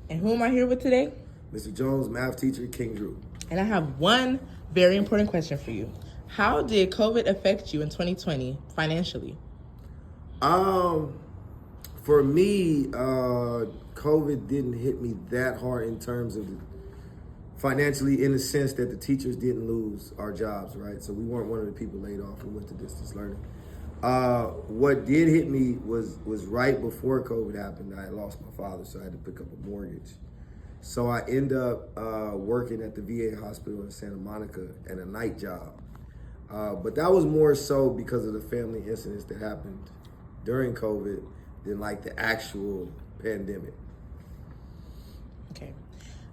And who am I here with today? Mr. Jones, math teacher, King Drew. And I have one very important question for you. How did COVID affect you in 2020 financially? For me, COVID didn't hit me that hard in terms of financially, in the sense that the teachers didn't lose our jobs, right? So we weren't one of the people laid off who went to distance learning. What did hit me was right before COVID happened. I had lost my father, so I had to pick up a mortgage. So I ended up working at the VA hospital in Santa Monica at a night job. But that was more so because of the family incidents that happened during COVID than like the actual pandemic. Okay.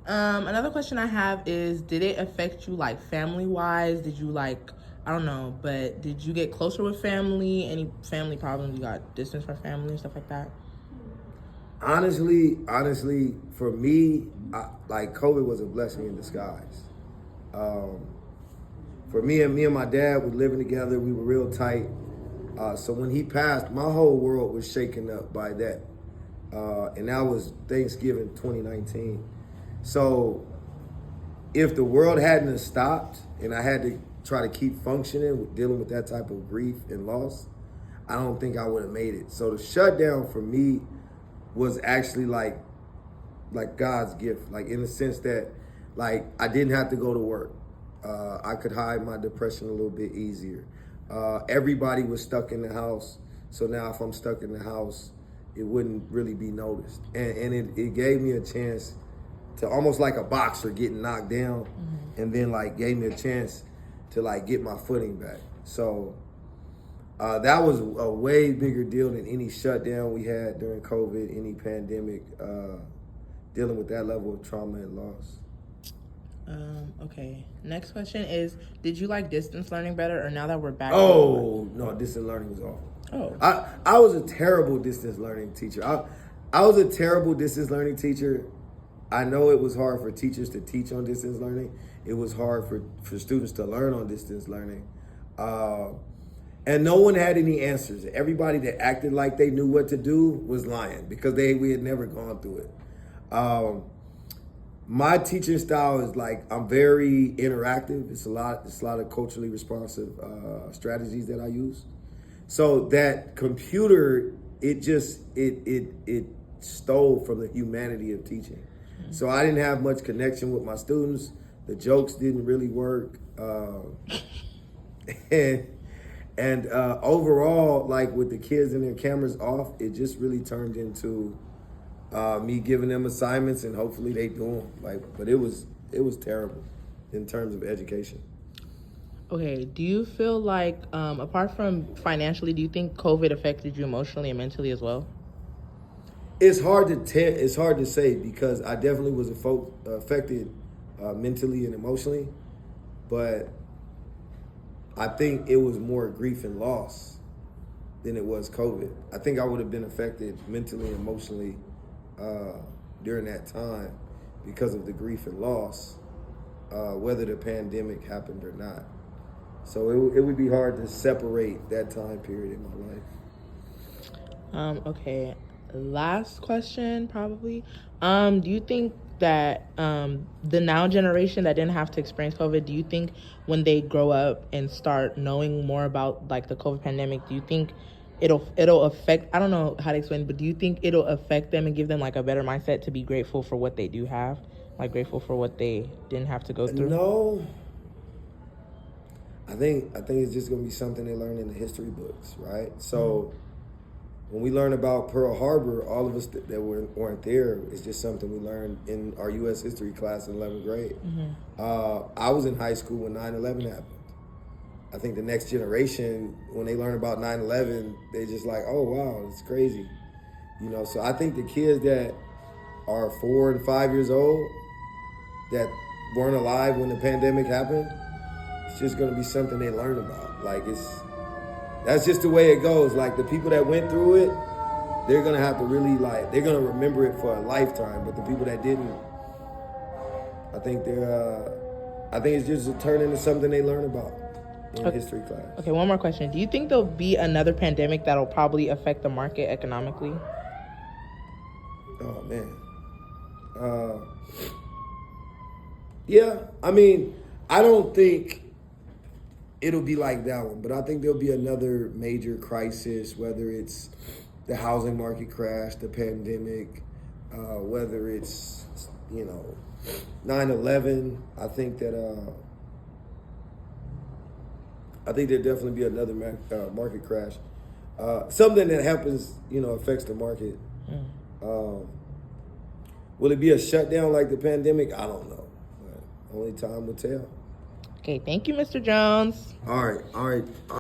Another question I have is, did it affect you like family-wise? Did you like, I don't know, but did you get closer with family? Any family problems? You got distance from family and stuff like that? Honestly, for me, like COVID was a blessing in disguise. For me and my dad were living together. We were real tight. So when he passed, my whole world was shaken up by that. And that was Thanksgiving 2019. So if the world hadn't have stopped and I had to try to keep functioning with dealing with that type of grief and loss, I don't think I would have made it. So the shutdown for me was actually like God's gift, like in the sense that like I didn't have to go to work. I could hide my depression a little bit easier. Everybody was stuck in the house. So now if I'm stuck in the house, it wouldn't really be noticed. And it gave me a chance to, almost like a boxer getting knocked down, and then like gave me a chance to like get my footing back. So that was a way bigger deal than any shutdown we had during COVID, any pandemic, dealing with that level of trauma and loss. Okay. Next question is, did you like distance learning better, or now that we're back? Oh, no, distance learning was awful. Oh. I was a terrible distance learning teacher. I was a terrible distance learning teacher. I know it was hard for teachers to teach on distance learning. It was hard for students to learn on distance learning. And no one had any answers. Everybody that acted like they knew what to do was lying, because we had never gone through it. My teaching style is like, I'm very interactive. It's a lot of culturally responsive strategies that I use. So that computer, it stole from the humanity of teaching. So I didn't have much connection with my students. The jokes didn't really work. And overall, like with the kids and their cameras off, it just really turned into me giving them assignments and hopefully they do them. But it was terrible in terms of education. Okay, do you feel like, apart from financially, do you think COVID affected you emotionally and mentally as well? It's hard to say, because I definitely was affected mentally and emotionally, but I think it was more grief and loss than it was COVID. I think I would have been affected mentally and emotionally during that time because of the grief and loss, whether the pandemic happened or not. So it would be hard to separate that time period in my life. Okay, last question probably. Do you think that the now generation that didn't have to experience COVID, do you think when they grow up and start knowing more about like the COVID pandemic, do you think it'll affect, I don't know how to explain, but do you think it'll affect them and give them like a better mindset to be grateful for what they do have, like grateful for what they didn't have to go through? No. I think it's just gonna be something they learn in the history books, right? So when we learn about Pearl Harbor, all of us that weren't there, it's just something we learned in our U.S. history class in 11th grade. I was in high school when 9/11 happened. I think the next generation, when they learn about 9/11, they just like, oh wow, it's crazy, So I think the kids that are 4 and 5 years old that weren't alive when the pandemic happened, it's just gonna be something they learn about. Like that's just the way it goes. Like the people that went through it, they're gonna have to really they're gonna remember it for a lifetime. But the people that didn't, I think it's just turn into something they learn about in history class. Okay, one more question. Do you think there'll be another pandemic that'll probably affect the market economically? Oh man, Yeah, I mean, I don't think it'll be like that one, but I think there'll be another major crisis, whether it's the housing market crash, the pandemic, whether it's, 9/11. I think there'll definitely be another market crash. Something that happens, affects the market. Um, will it be a shutdown like the pandemic? I don't know. But only time will tell. Okay, thank you, Mr. Jones. All right.